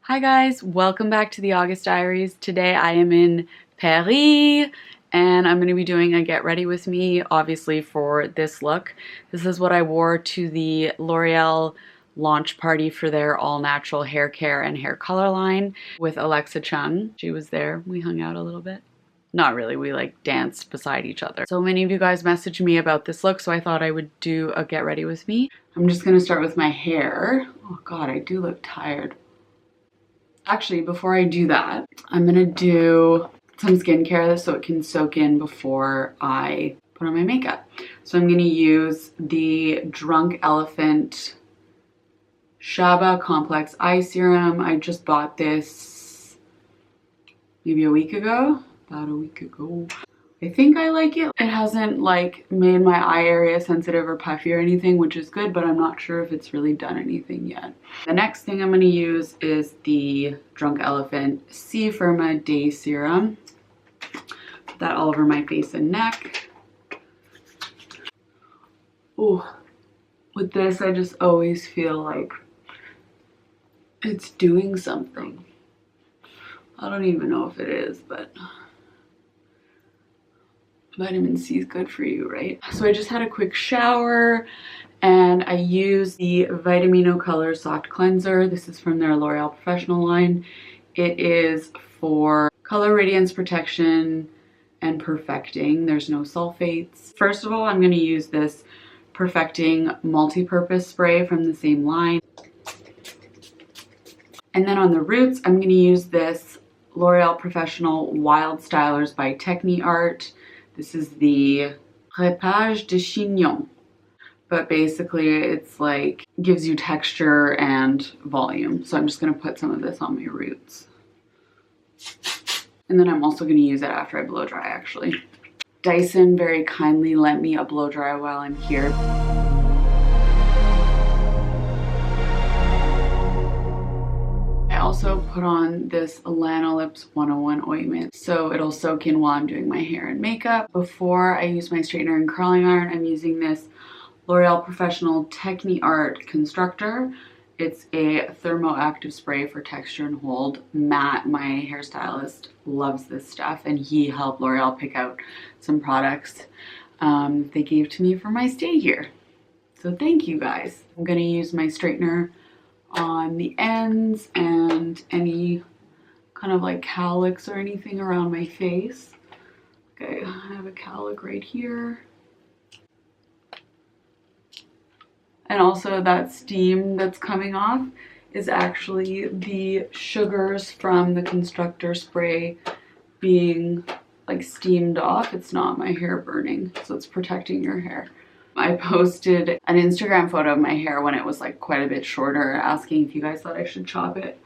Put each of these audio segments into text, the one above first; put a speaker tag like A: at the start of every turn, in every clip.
A: Hi guys, welcome back to the August Diaries. Today I am in Paris and I'm going to be doing a get ready with me, obviously for this look. This is what I wore to the L'Oreal launch party for their all-natural hair care and hair color line with Alexa Chung. She was there. We hung out a little bit. Not really, we like danced beside each other. So many of you guys messaged me about this look, so I thought I would do a get ready with me. I'm just going to start with my hair. Oh god, I do look tired. Actually, before I do that, I'm gonna do some skincare so it can soak in before I put on my makeup. So I'm gonna use the Drunk Elephant Shaba Complex Eye Serum. I just bought this maybe about a week ago. I think I like it. It hasn't like made my eye area sensitive or puffy or anything, which is good, but I'm not sure if it's really done anything yet. The next thing I'm going to use is the Drunk Elephant C Firma Day Serum. Put that all over my face and neck. Oh, with this I just always feel like it's doing something. I don't even know if it is, but vitamin C is good for you, right? So I just had a quick shower and I used the Vitamino Color Soft Cleanser. This is from their L'Oreal Professionnel line. It is for color radiance protection and perfecting. There's no sulfates. First of all, I'm going to use this perfecting multi-purpose spray from the same line. And then on the roots, I'm going to use this L'Oreal Professionnel Wild Stylers by Techniart. This is the Crépage de Chignon, but basically it's like gives you texture and volume. So I'm just gonna put some of this on my roots. And then I'm also gonna use it after I blow dry actually. Dyson very kindly lent me a blow dry while I'm here. I also put on this Lanolips 101 ointment so it'll soak in while I'm doing my hair and makeup. Before I use my straightener and curling iron, I'm using this L'Oreal Professionnel Techniart Constructor. It's a thermoactive spray for texture and hold. Matt, my hairstylist, loves this stuff and he helped L'Oreal pick out some products they gave to me for my stay here. So thank you guys. I'm gonna use my straightener on the ends and any kind of like cowlicks or anything around my face. Okay, I have a cowlick right here. And also that steam that's coming off is actually the sugars from the constructor spray being like steamed off. It's not my hair burning, so it's protecting your hair. I posted an Instagram photo of my hair when it was like quite a bit shorter, asking if you guys thought I should chop it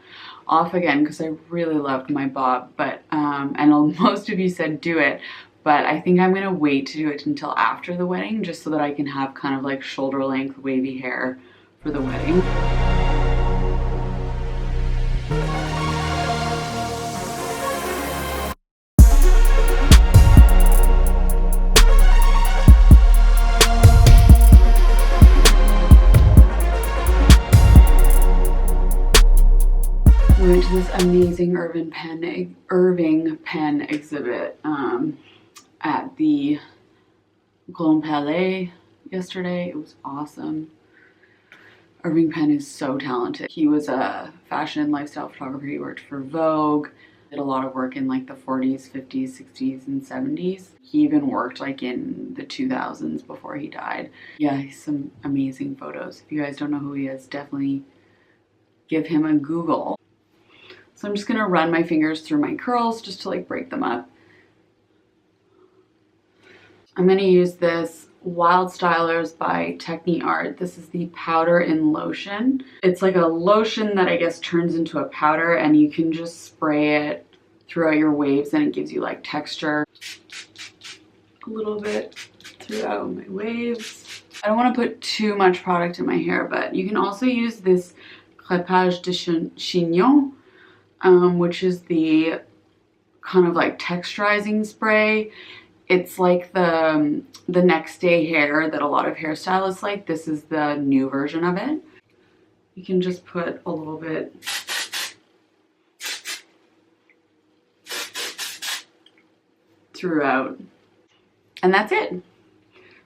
A: off again because I really loved my bob, but and most of you said do it, but I think I'm gonna wait to do it until after the wedding just so that I can have kind of like shoulder length wavy hair for the wedding. We went to this amazing Irving pen exhibit at the Grwm yesterday. It was awesome. Irving Penn is so talented. He was a fashion and lifestyle photographer. He worked for Vogue, did a lot of work in like the 40s, 50s, 60s, and 70s. He even worked like in the 2000s before he died. Yeah, he's some amazing photos. If you guys don't know who he is, definitely give him a Google. So I'm just gonna run my fingers through my curls just to like break them up. I'm gonna use this Wild Stylers by Techniart. This is the powder in lotion. It's like a lotion that I guess turns into a powder and you can just spray it throughout your waves and it gives you like texture. A little bit throughout my waves. I don't want to put too much product in my hair, but you can also use this Crépage de Chignon, which is the kind of like texturizing spray. It's like the next day hair that a lot of hairstylists like. This is the new version of it. You can just put a little bit throughout. And that's it.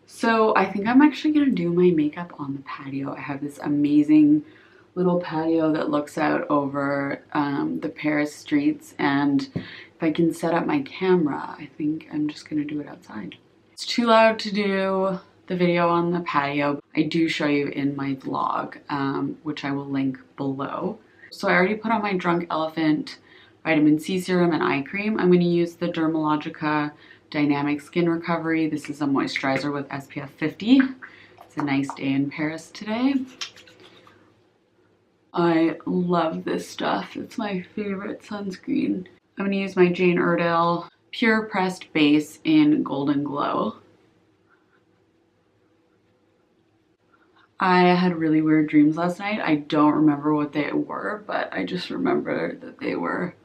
A: So I think I'm actually gonna do my makeup on the patio. I have this amazing little patio that looks out over the Paris streets, and if I can set up my camera, I think I'm just gonna do it outside. It's too loud to do the video on the patio. I do show you in my vlog, which I will link below. So I already put on my Drunk Elephant vitamin C serum and eye cream. I'm gonna use the Dermalogica Dynamic Skin Recovery. This is a moisturizer with SPF 50. It's a nice day in Paris today. I love this stuff. It's my favorite sunscreen. I'm gonna use my Jane Iredale Pure Pressed Base in Golden Glow. I had really weird dreams last night. I don't remember what they were, but I just remember that they were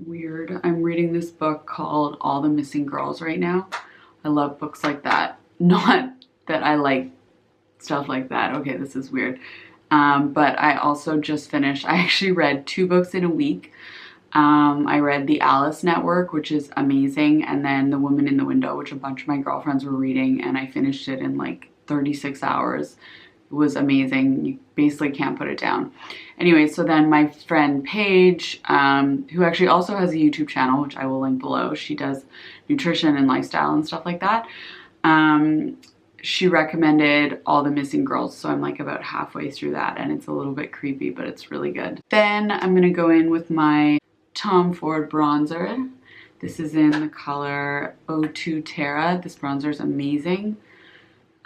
A: weird. I'm reading this book called All the Missing Girls right now. I love books like that. Not that I like stuff like that. Okay, this is weird. But I also just finished, I actually read 2 books in a week. I read The Alice Network, which is amazing, and then The Woman in the Window, which a bunch of my girlfriends were reading, and I finished it in like 36 hours. It was amazing. You basically can't put it down. Anyway, so then my friend Paige, who actually also has a YouTube channel, which I will link below, she does nutrition and lifestyle and stuff like that. She recommended All the Missing Girls, so I'm like about halfway through that, and it's a little bit creepy, but it's really good. Then I'm gonna go in with my Tom Ford bronzer. This is in the color 02 Terra. This bronzer is amazing.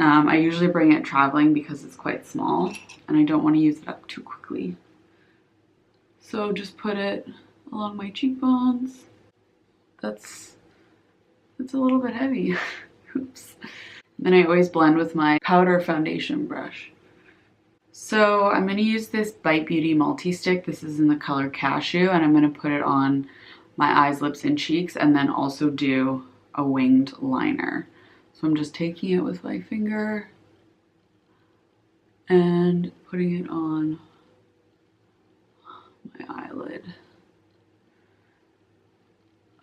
A: I usually bring it traveling because it's quite small and I don't want to use it up too quickly. So just put it along my cheekbones. That's a little bit heavy. Oops. Then I always blend with my powder foundation brush. So I'm going to use this Bite Beauty multi-stick. This is in the color Cashew, and I'm going to put it on my eyes, lips, and cheeks, and then also do a winged liner. So I'm just taking it with my finger and putting it on my eyelid.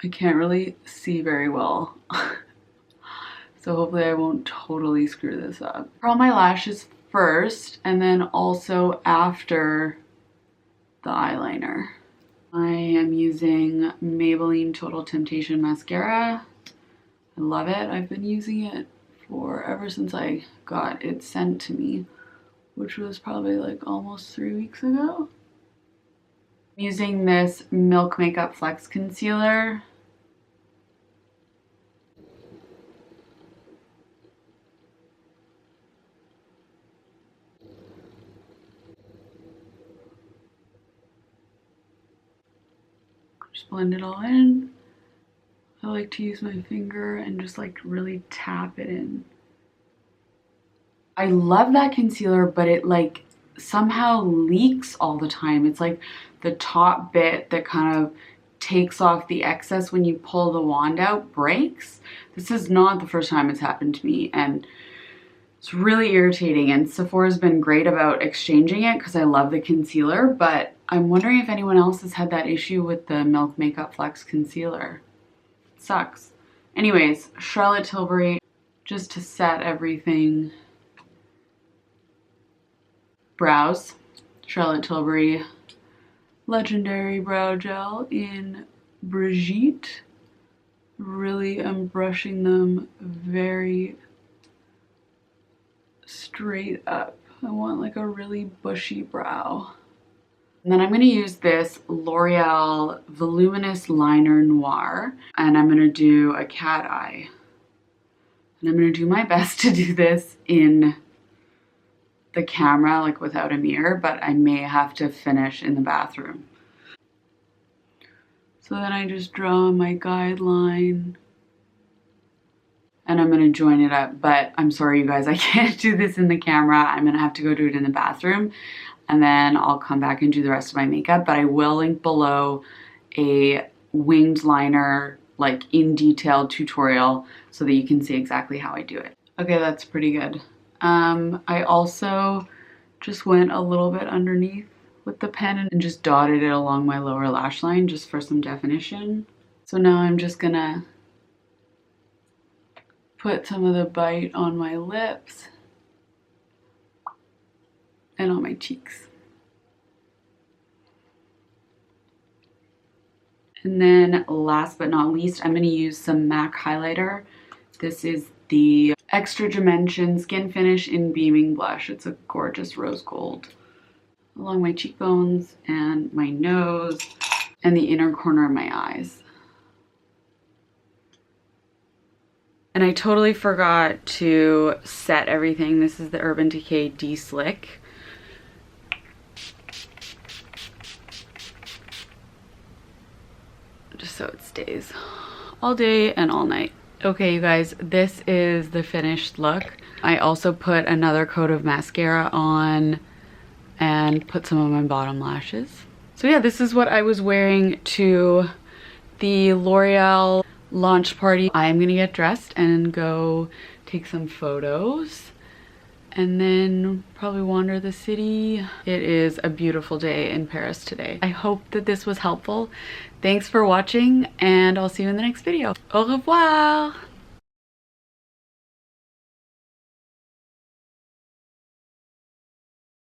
A: I can't really see very well. So hopefully I won't totally screw this up. Curl my lashes first and then also after the eyeliner. I am using Maybelline Total Temptation Mascara. I love it. I've been using it ever since I got it sent to me, which was probably like almost 3 weeks ago. I'm using this Milk Makeup Flex Concealer. Just blend it all in. I like to use my finger and just like really tap it in. I love that concealer, but it like somehow leaks all the time. It's like the top bit that kind of takes off the excess when you pull the wand out breaks. This is not the first time it's happened to me, and it's really irritating, and Sephora's been great about exchanging it because I love the concealer, but I'm wondering if anyone else has had that issue with the Milk Makeup Flex Concealer. It sucks. Anyways, Charlotte Tilbury, just to set everything. Brows, Charlotte Tilbury Legendary Brow Gel in Brigitte. Really am brushing them very straight up. I want like a really bushy brow. And then I'm going to use this L'Oreal Voluminous Liner Noir, and I'm going to do a cat eye. And I'm going to do my best to do this in the camera, like without a mirror, but I may have to finish in the bathroom. So then I just draw my guideline and I'm gonna join it up, but I'm sorry you guys, I can't do this in the camera. I'm gonna have to go do it in the bathroom and then I'll come back and do the rest of my makeup, but I will link below a winged liner, like in detail tutorial so that you can see exactly how I do it. Okay, that's pretty good. I also just went a little bit underneath with the pen and just dotted it along my lower lash line just for some definition. So now I'm just gonna put some of the bite on my lips and on my cheeks. And then last but not least, I'm going to use some MAC highlighter. This is the Extra Dimension Skin Finish in Beaming Blush. It's a gorgeous rose gold. Along my cheekbones and my nose and the inner corner of my eyes. And I totally forgot to set everything. This is the Urban Decay De-Slick. Just so it stays all day and all night. Okay, you guys, this is the finished look. I also put another coat of mascara on and put some of my bottom lashes. So yeah, this is what I was wearing to the L'Oreal launch party. I am gonna get dressed and go take some photos and then probably wander the city. It is a beautiful day in Paris today. I hope that this was helpful. Thanks for watching and I'll see you in the next video. Au revoir!